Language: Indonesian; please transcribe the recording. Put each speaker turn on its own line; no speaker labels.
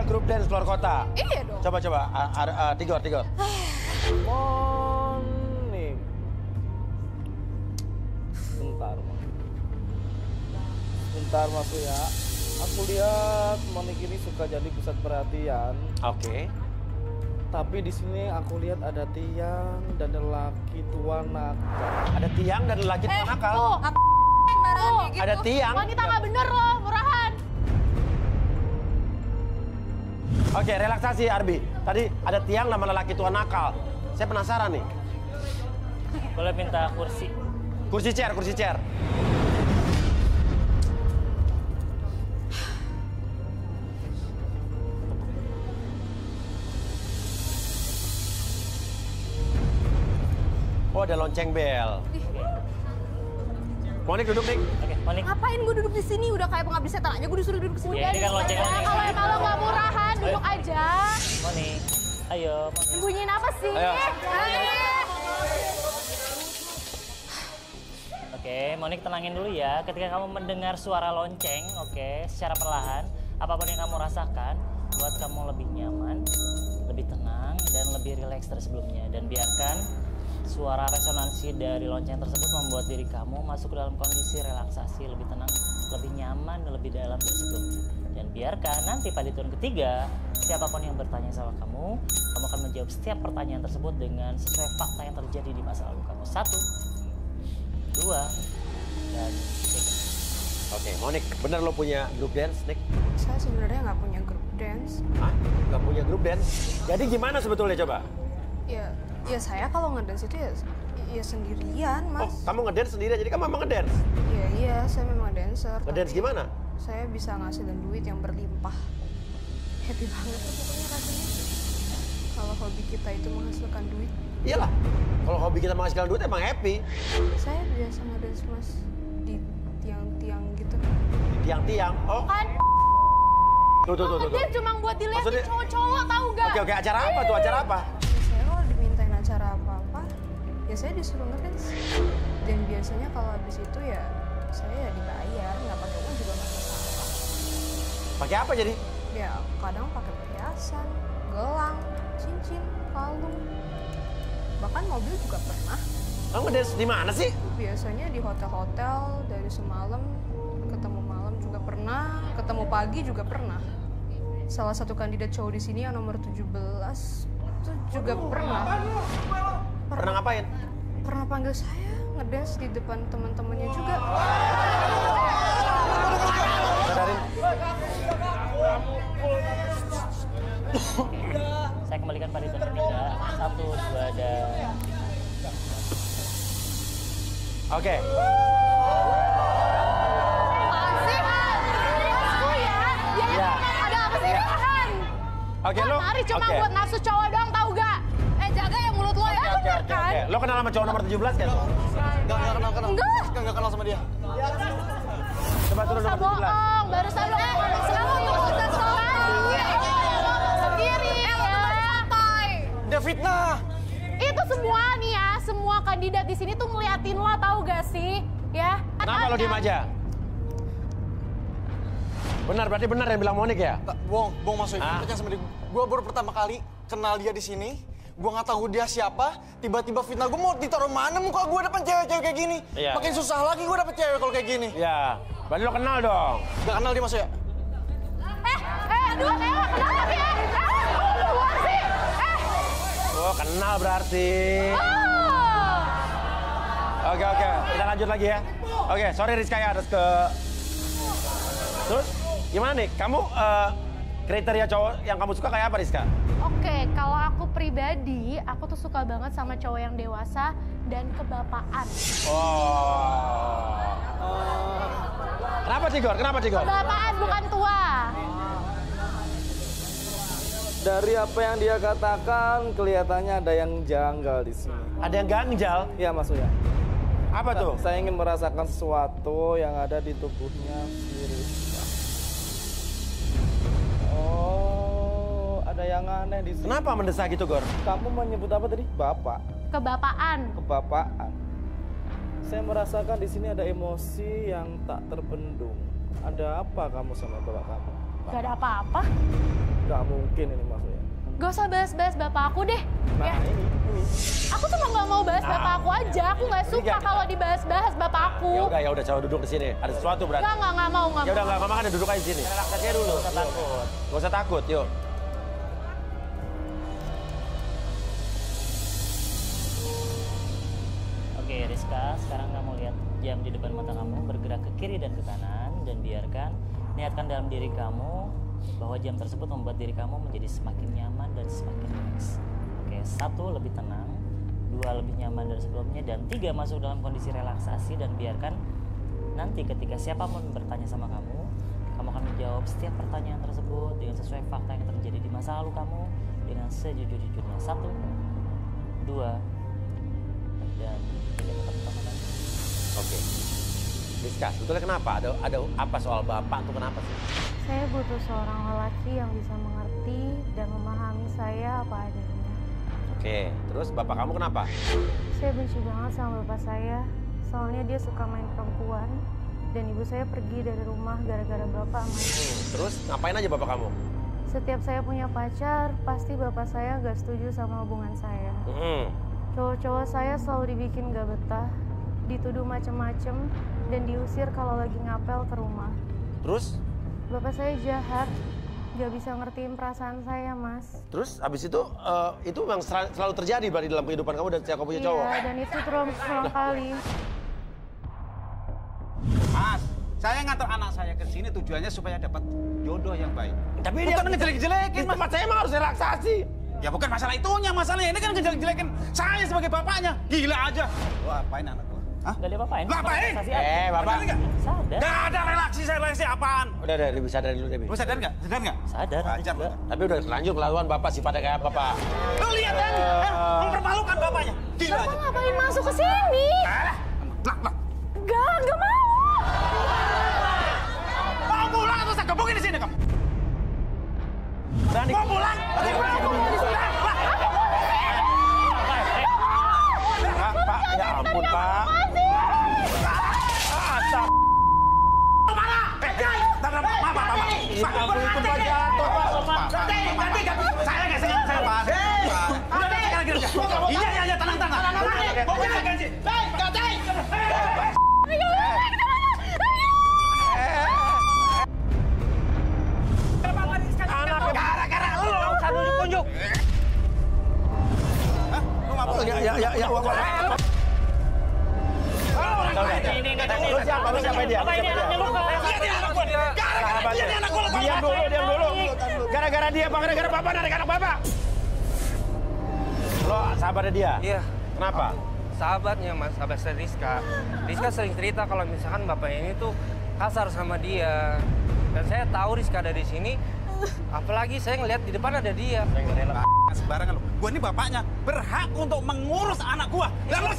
grup dance keluar kota.
Iya dong.
Coba. Tigor.
Monik. Bentar masuk ya. Aku lihat Monik ini suka jadi pusat perhatian.
Oke.
Tapi di sini aku lihat ada tiang dan lelaki tua nakal.
Ada tiang dan lelaki tua nakal.
Sembarangan kayak gitu.
Ada tiang.
Wanita nggak bener loh, murahan.
Oke, relaksasi Arbi. Tadi ada tiang nama lelaki tua nakal. Saya penasaran nih.
Boleh minta kursi?
Kursi chair. Oh, ada lonceng bel. Monik duduk, Nik.
Oke, Monik.
Ngapain gue duduk di sini? Udah kayak pengabdi setan aja gue disuruh duduk di sini.
Ya, ini kan lonceng.
Kalau emang lo nggak murahan, duduk aja.
Monik, ayo.
Bunyiin apa sih?
Ayo.
Oke, Monik tenangin dulu ya. Ketika kamu mendengar suara lonceng, oke, secara perlahan, apapun yang kamu rasakan, buat kamu lebih nyaman, lebih tenang, dan lebih rileks dari sebelumnya. Dan biarkan suara resonansi dari lonceng tersebut membuat diri kamu masuk ke dalam kondisi relaksasi, lebih tenang, lebih nyaman, dan lebih dalam dari sebelumnya. Dan biarkan nanti pada turun ketiga, siapapun yang bertanya sama kamu akan menjawab setiap pertanyaan tersebut dengan sesuai fakta yang terjadi di masa lalu kamu. 1, 2, dan 3.
Oke, Monik, bener lo punya grup dance, Nik?
Saya sebenarnya nggak punya grup dance.
Hah? Gak punya grup dance? Jadi gimana sebetulnya coba?
Ya saya kalau ngedance itu ya sendirian,
Oh,
Mas.
kamu ngedance sendirian, jadi kamu memang ngedance?
Iya, saya memang dancer.
Ngedance
tapi
gimana?
Saya bisa ngasilin duit yang berlimpah. Happy banget tuh pokoknya rasanya. Kalau hobi kita itu menghasilkan duit.
Iyalah, kalau hobi kita menghasilkan duit emang happy.
Saya biasa ngedance, Mas, di tiang-tiang gitu.
Di tiang-tiang, oh.
Kan?
Tuh.
Dia cuma buat dilihatin
Maksudnya-
cowok-cowok, tahu gak?
Oke, acara apa tuh, acara apa?
Ya, saya kalau dimintain acara apa-apa, ya saya disuruh ngedance. Dan biasanya kalau habis itu ya saya ya dibayar, nggak pakai uang juga nggak masalah.
Pakai apa jadi?
Ya kadang pakai perhiasan, gelang, cincin, kalung, bahkan mobil juga pernah.
Kamu ngedance di mana sih?
Biasanya di hotel-hotel dari semalam ketemu malam juga pernah, ketemu pagi juga pernah. Salah satu kandidat cowok di sini yang nomor 17 itu juga pernah.
Pernah ngapain?
Pernah panggil saya ngedance di depan teman-temannya juga.
Sadarin.
Saya kembalikan pada turun ketiga. 1, 2, dan 3.
Oke.
Asik, Han. Aku ya.
Iya.
Ada apa sih, Han?
Oke, lo.
Nari cuma
oke.
buat nafsu cowok doang, tahu gak? Jaga ya mulut lo ya, bener kan?
Oke. Lo kenal sama cowok nomor 17 kan?
Enggak kenal.
Enggak.
Enggak kenal sama dia.
Coba turun
Usah
nomor 17.
bohong, barusan lo selalu tuh usah sendiri ya.
Dia fitnah.
Itu semua nih ya, semua kandidat di sini tuh ngeliatin lo, tahu gak sih? Ya.
Kenapa lo diem aja? Benar, berarti benar yang bilang Monik ya?
Bohong masuk.
Ah.
Percaya sama dia. Gue baru pertama kali kenal dia di sini. Gue nggak tahu dia siapa. Tiba-tiba fitnah gue, mau ditaruh mana muka gue depan cewek-cewek kayak gini.
Iya.
Makin susah lagi gue dapet cewek kalau kayak gini.
Ya, berarti lo kenal dong.
Gak kenal dia masuk ya?
Aduh, kenapa ya? Keluar sih.
Oh, kenal berarti. Oke, kita lanjut lagi ya. Oke, sorry Rizka ya, harus ke... Terus, gimana nih? Kamu kriteria cowok yang kamu suka kayak apa, Rizka?
Oke, kalau aku pribadi, aku tuh suka banget sama cowok yang dewasa dan kebapaan.
Oh. Kenapa Tigor?
Kebapaan bukan tua.
Dari apa yang dia katakan, kelihatannya ada yang janggal di sini.
Ada yang ganjal?
Iya, Mas Uya.
Apa tuh?
Saya ingin merasakan sesuatu yang ada di tubuhnya si Rizka. Oh, ada yang aneh di sini.
Kenapa mendesak gitu, Gor?
Kamu menyebut apa tadi? Bapak.
Kebapaan.
Kebapaan. Saya merasakan di sini ada emosi yang tak terbendung. Ada apa kamu sama bapak kamu?
Gak ada apa-apa.
Nggak mungkin ini maksudnya.
Gak usah bahas-bahas bapak aku deh.
Nah
Ya.
ini.
Aku cuma nggak mau bahas bapak aku aja. Aku nggak suka kalau dibahas-bahas bapak aku.
Ya udah, coba duduk di sini. Ada sesuatu berarti.
Nggak mau.
Ya udah, nggak makan, duduk aja di sini. Relaksasi aja dulu.
Gak usah takut.
Gak usah takut, yuk.
Oke, Rizka, sekarang kamu lihat jam di depan mata kamu bergerak ke kiri dan ke kanan dan biarkan niatkan dalam diri kamu bahwa jam tersebut membuat diri kamu menjadi semakin nyaman dan semakin rileks. Oke, 1 lebih tenang, 2 lebih nyaman dari sebelumnya, dan 3 masuk dalam kondisi relaksasi dan biarkan nanti ketika siapapun bertanya sama kamu akan menjawab setiap pertanyaan tersebut dengan sesuai fakta yang terjadi di masa lalu kamu dengan sejujur-jujurnya. 1, 2, dan 3 tetap utamakan.
Oke. Rizka, sebetulnya kenapa? Ada apa soal bapak tuh kenapa sih?
Saya butuh seorang lelaki yang bisa mengerti dan memahami saya apa adanya.
Oke, terus bapak kamu kenapa?
Saya benci banget sama bapak saya, soalnya dia suka main perempuan, dan ibu saya pergi dari rumah gara-gara bapak main.
Terus ngapain aja bapak kamu?
Setiap saya punya pacar, pasti bapak saya gak setuju sama hubungan saya. Cowok-cowok saya selalu dibikin gak betah, dituduh macem-macem, dan diusir kalau lagi ngapel ke rumah.
Terus?
Bapak saya jahat, gak bisa ngertiin perasaan saya, Mas.
Terus abis itu memang selalu terjadi berarti dalam kehidupan kamu dan setiap kamu punya cowok?
Iya, dan itu terulang kali.
Mas, saya ngantar anak saya ke sini tujuannya supaya dapat jodoh yang baik.
Tapi
bukan ngejelek-jelekin,
Mas. Tempat saya emang harus relaksasi.
Ya bukan masalah itunya, masalahnya ini kan ngejelek-jelekin saya sebagai bapaknya. Gila aja. Lu apain anak gua? Hah?
Gak diapa-apain.
Ngapain?
Relaksasi aja.
Bapak.
Sadar.
Gak ada relaksi apaan.
Udah, Debi, sadar dulu, Debi.
Lu sadar nggak? Sadar nggak?
Sadar.
Ajar lu.
Tapi udah terlanjur kelaluan bapak sifatnya kayak apa, Pak?
Lu lihat kan? Mempermalukan bapaknya. Gila
Bapak
aja.
ngapain masuk ke sini?
Lah.
Gak mau.
Mau pulang atau saya gebukin di sini kamu?
Berani.
Mau pulang?
Pak, ya ampun, Pak.
Ampun itu Pak jatuh, Pak. Saya nggak sengaja, Pak. Udah, iya, tenang. Mobil nggak ganti. Gara-gara lu usah nunjuk-nunjuk. Hah? Lu ngapa?
Ya, Lu siapa dia?
Apa ini anaknya luka?
Dia anak gua. Gara-gara dia anak gua.
Diam dulu. Gara-gara dia, Pak. Gara-gara bapak narik anak bapak. Lo sahabatnya dia?
Iya.
Kenapa?
Sahabatnya Mas, sahabat saya Rizka. Rizka sering cerita kalau misalkan bapak ini tuh kasar sama dia. Dan saya tahu Rizka ada di sini. Apalagi saya ngelihat di depan ada dia.
Sembarangan lu. Gua ini bapaknya berhak untuk mengurus anak gua. Lah lu